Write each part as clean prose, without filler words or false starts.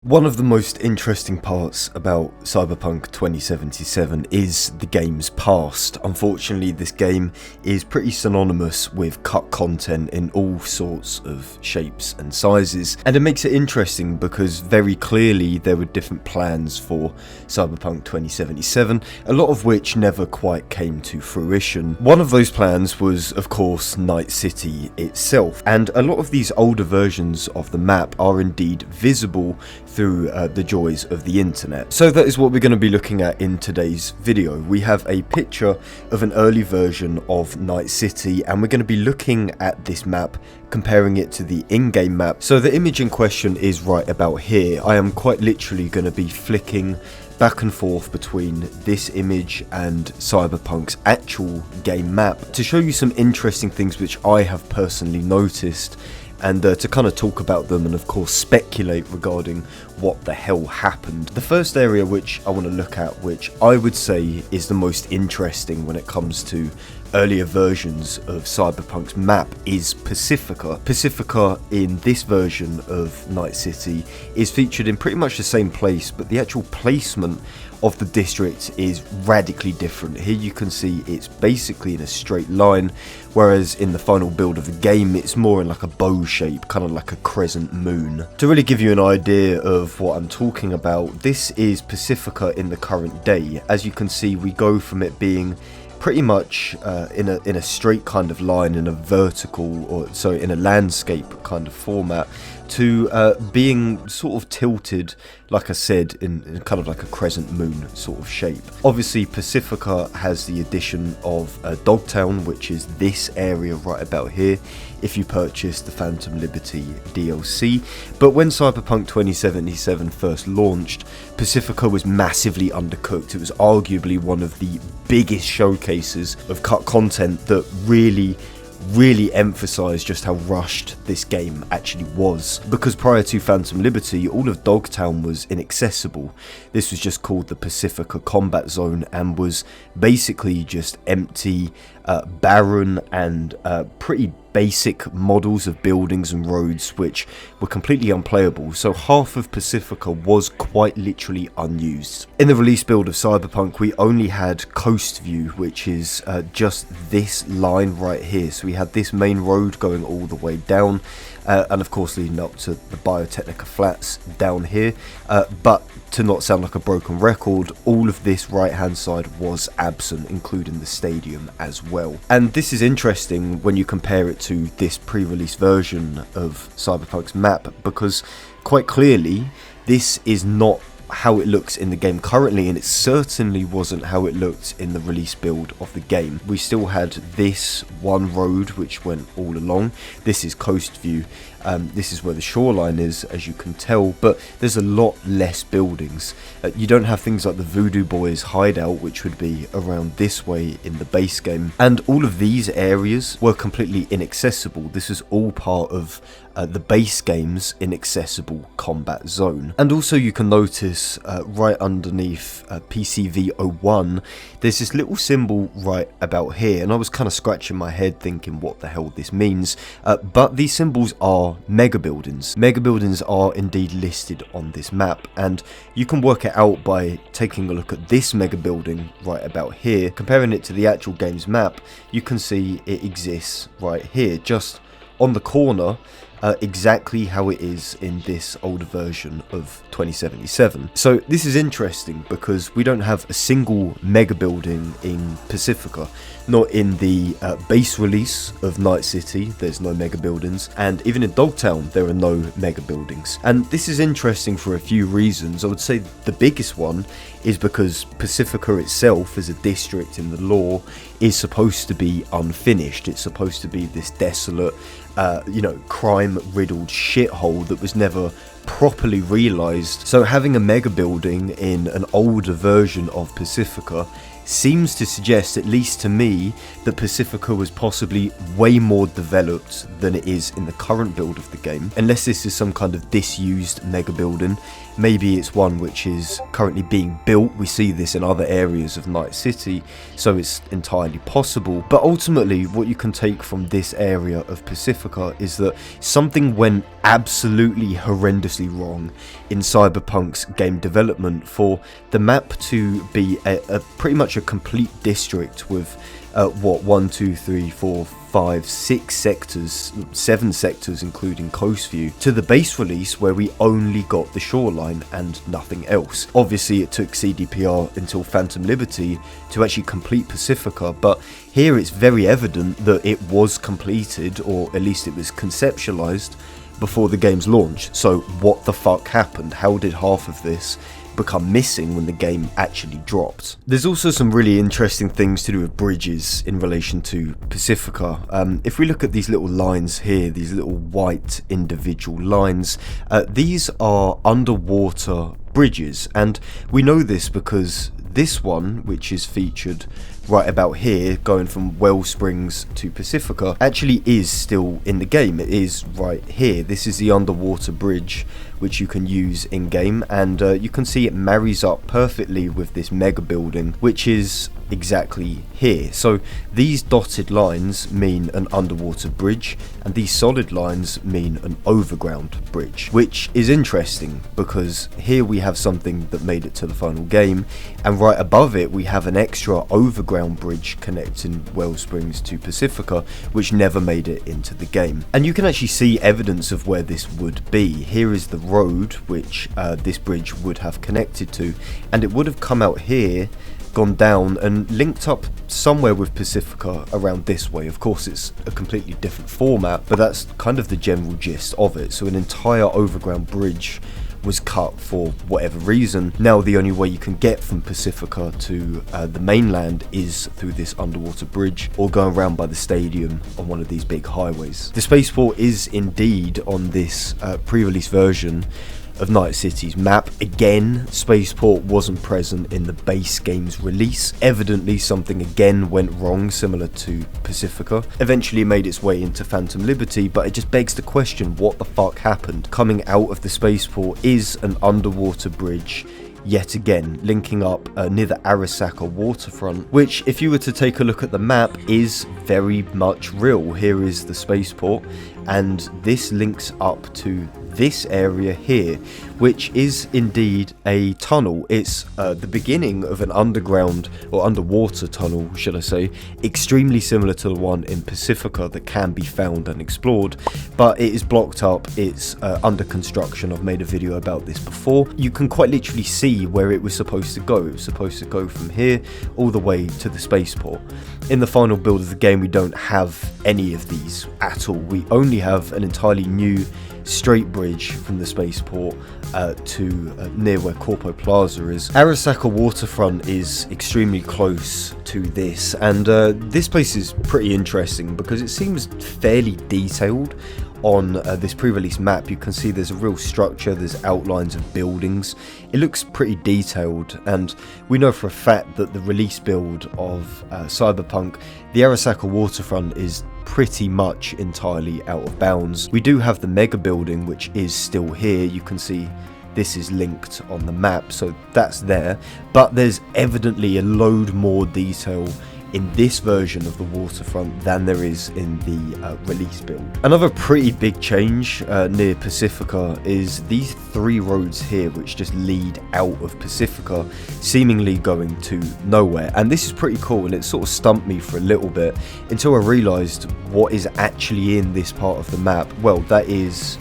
One of the most interesting parts about Cyberpunk 2077 is the game's past. Unfortunately, this game is pretty synonymous with cut content in all sorts of shapes and sizes, and it makes it interesting because very clearly there were different plans for Cyberpunk 2077, a lot of which never quite came to fruition. One of those plans was, of course, Night City itself, and a lot of these older versions of the map are indeed visible through the joys of the internet. So that is what we're going to be looking at in today's video. We have a picture of an early version of Night City, and we're going to be looking at this map, comparing it to the in-game map. So the image in question is right about here. I am quite literally going to be flicking back and forth between this image and Cyberpunk's actual game map to show you some interesting things which I have personally noticed, and to kind of talk about them and of course speculate regarding what the hell happened. The first area which I want to look at, which I would say is the most interesting when it comes to earlier versions of Cyberpunk's map, is Pacifica. Pacifica in this version of Night City is featured in pretty much the same place, but the actual placement of the district is radically different. Here you can see it's basically in a straight line, whereas in the final build of the game it's more in like a bow shape, kind of like a crescent moon. To really give you an idea of what I'm talking about, this is Pacifica in the current day. As you can see, we go from it being pretty much in a straight kind of line, in a vertical, or so in a landscape kind of format, to being sort of tilted, like I said, in kind of like a crescent moon sort of shape. Obviously Pacifica has the addition of Dogtown, which is this area right about here, if you purchase the Phantom Liberty DLC. But when Cyberpunk 2077 first launched, Pacifica was massively undercooked. It was arguably one of the biggest showcases of cut content that really emphasised just how rushed this game actually was. Because prior to Phantom Liberty, all of Dogtown was inaccessible. This was just called the Pacifica Combat Zone and was basically just empty, barren, and pretty basic models of buildings and roads which were completely unplayable, so half of Pacifica was quite literally unused. In the release build of Cyberpunk, we only had coast view, which is just this line right here. So we had this main road going all the way down, and of course leading up to the Biotechnica Flats down here, but to not sound like a broken record, all of this right hand side was absent, including the stadium as well. And this is interesting when you compare it to this pre-release version of Cyberpunk's map, because quite clearly this is not how it looks in the game currently, and it certainly wasn't how it looked in the release build of the game. We still had this one road which went all along. This is coast view. This is where the shoreline is, as you can tell, but there's a lot less buildings. You don't have things like the Voodoo Boys hideout, which would be around this way in the base game, and all of these areas were completely inaccessible. This is all part of the base game's inaccessible combat zone. And also you can notice right underneath PCV01, there's this little symbol right about here, and I was kind of scratching my head thinking what the hell this means, but these symbols are mega buildings. Mega buildings are indeed listed on this map, and you can work it out by taking a look at this mega building right about here. Comparing it to the actual game's map, you can see it exists right here, just on the corner, exactly how it is in this older version of 2077. So this is interesting because we don't have a single mega building in Pacifica. Not in the base release of Night City, there's no mega buildings, and even in Dogtown there are no mega buildings. And this is interesting for a few reasons. I would say the biggest one is because Pacifica itself as a district in the lore is supposed to be unfinished. It's supposed to be this desolate, crime-riddled shithole that was never properly realised. So having a mega building in an older version of Pacifica seems to suggest, at least to me, that Pacifica was possibly way more developed than it is in the current build of the game. Unless this is some kind of disused mega building, maybe it's one which is currently being built. We see this in other areas of Night City, so it's entirely possible. But ultimately, what you can take from this area of Pacifica is that something went absolutely horrendously wrong in Cyberpunk's game development for the map to be a pretty much a complete district with what, 1, 2, 3, 4, 5, 6 sectors, 7 sectors including coast view, to the base release where we only got the shoreline and nothing else. Obviously it took CDPR until Phantom Liberty to actually complete Pacifica, but here it's very evident that it was completed, or at least it was conceptualized, before the game's launch. So what the fuck happened? How did half of this become missing when the game actually dropped? There's also some really interesting things to do with bridges in relation to Pacifica. If we look at these little lines here, these little white individual lines, these are underwater bridges, and we know this because this one, which is featured right about here, going from Wellsprings to Pacifica, actually is still in the game. It is right here. This is the underwater bridge which you can use in game, and you can see it marries up perfectly with this mega building, which is exactly here. So these dotted lines mean an underwater bridge, and these solid lines mean an overground bridge, which is interesting because here we have something that made it to the final game, and right above it we have an extra overground bridge connecting Wellsprings to Pacifica, which never made it into the game. And you can actually see evidence of where this would be. Here is the road which this bridge would have connected to, and it would have come out here, gone down and linked up somewhere with Pacifica around this way. Of course it's a completely different format, but that's kind of the general gist of it. So an entire overground bridge was cut for whatever reason. Now the only way you can get from Pacifica to the mainland is through this underwater bridge, or going around by the stadium on one of these big highways. The spaceport is indeed on this pre-release version of Night City's map. Again, spaceport wasn't present in the base game's release. Evidently something again went wrong, similar to Pacifica. Eventually made its way into Phantom Liberty, but it just begs the question, what the fuck happened? Coming out of the spaceport is an underwater bridge, yet again linking up near the Arasaka Waterfront, which, if you were to take a look at the map, is very much real. Here is the spaceport, and this links up to this area here, which is indeed a tunnel. It's the beginning of an underground or underwater tunnel, should I say, extremely similar to the one in Pacifica that can be found and explored, but it is blocked up. It's under construction. I've made a video about this before. You can quite literally see where it was supposed to go. It was supposed to go from here all the way to the spaceport. In the final build of the game, we don't have any of these at all. We only have an entirely new straight bridge from the spaceport to near where Corpo Plaza is. Arasaka Waterfront is extremely close to this, and this place is pretty interesting because it seems fairly detailed. On this pre-release map, you can see there's a real structure, there's outlines of buildings. It looks pretty detailed, and we know for a fact that the release build of Cyberpunk, the Arasaka Waterfront is pretty much entirely out of bounds. We do have the mega building, which is still here. You can see this is linked on the map, so that's there, but there's evidently a load more detail in this version of the waterfront than there is in the release build. Another pretty big change near Pacifica is these 3 roads here, which just lead out of Pacifica, seemingly going to nowhere. And this is pretty cool, and it sort of stumped me for a little bit until I realised what is actually in this part of the map. Well, that is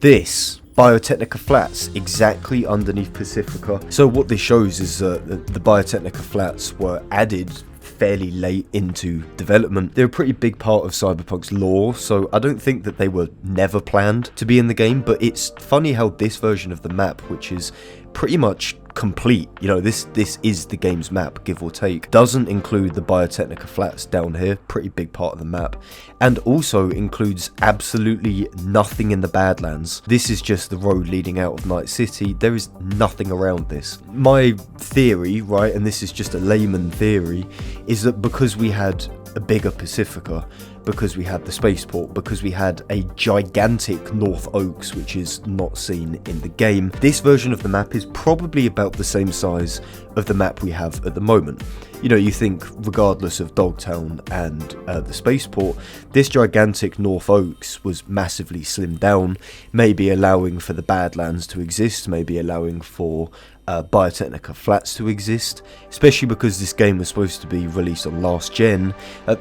this Biotechnica Flats, exactly underneath Pacifica. So what this shows is that the Biotechnica Flats were added fairly late into development. They're a pretty big part of Cyberpunk's lore, so I don't think that they were never planned to be in the game, but it's funny how this version of the map, which is pretty much complete. You know, this is the game's map, give or take. Doesn't include the Biotechnica flats down here, pretty big part of the map, and also includes absolutely nothing in the Badlands. This is just the road leading out of Night City. There is nothing around this. My theory, right, and this is just a layman theory, is that because we had a bigger Pacifica, because we had the spaceport, because we had a gigantic North Oaks, which is not seen in the game, this version of the map is probably about the same size of the map we have at the moment. You know, you think regardless of Dogtown and the spaceport, this gigantic North Oaks was massively slimmed down, maybe allowing for the Badlands to exist, maybe allowing for Biotechnica flats to exist, especially because this game was supposed to be released on last gen.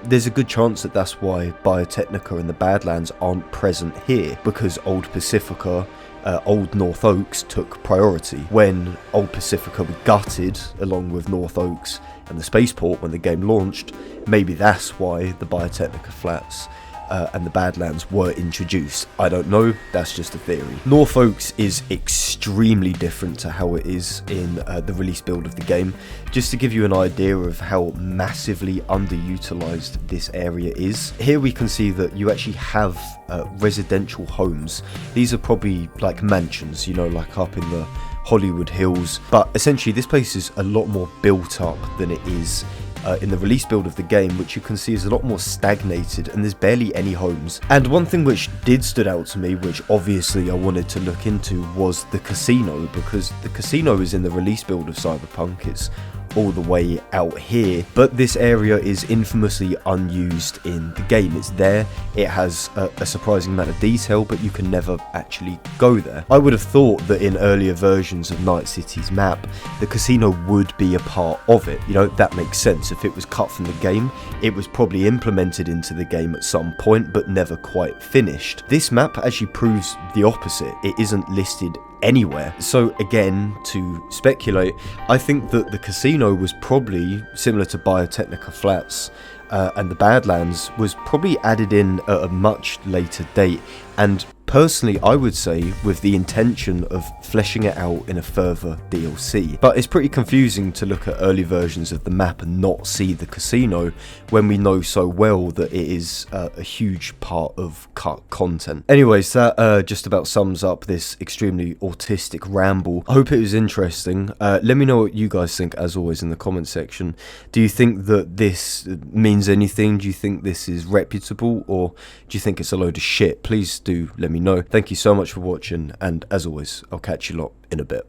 There's a good chance that that's why Biotechnica and the Badlands aren't present here, because old Pacifica, old North Oaks took priority. When old Pacifica were gutted along with North Oaks and the spaceport when the game launched, maybe that's why the Biotechnica flats and the Badlands were introduced. I don't know, that's just a theory. North Oaks is extremely different to how it is in the release build of the game. Just to give you an idea of how massively underutilized this area is, here we can see that you actually have residential homes. These are probably like mansions, you know, like up in the Hollywood Hills, but essentially this place is a lot more built up than it is in the release build of the game, which you can see is a lot more stagnated, and there's barely any homes. And one thing which did stood out to me, which obviously I wanted to look into, was the casino, because the casino is in the release build of Cyberpunk. It's all the way out here, but this area is infamously unused in the game. It's there, it has a surprising amount of detail, but you can never actually go there. I would have thought that in earlier versions of Night City's map, the casino would be a part of it. You know, that makes sense. If it was cut from the game, it was probably implemented into the game at some point, but never quite finished. This map actually proves the opposite. It isn't listed anywhere. So again, to speculate, I think that the casino was probably similar to Biotechnica flats, and the Badlands was probably added in at a much later date, and personally I would say with the intention of fleshing it out in a further DLC. But it's pretty confusing to look at early versions of the map and not see the casino when we know so well that it is a huge part of cut content. Anyways, that just about sums up this extremely autistic ramble. I hope it was interesting. Let me know what you guys think, as always, in the comment section. Do you think that this means anything? Do you think this is reputable, or do you think it's a load of shit? Please do let me know. Thank you so much for watching, and as always, I'll catch you lot in a bit.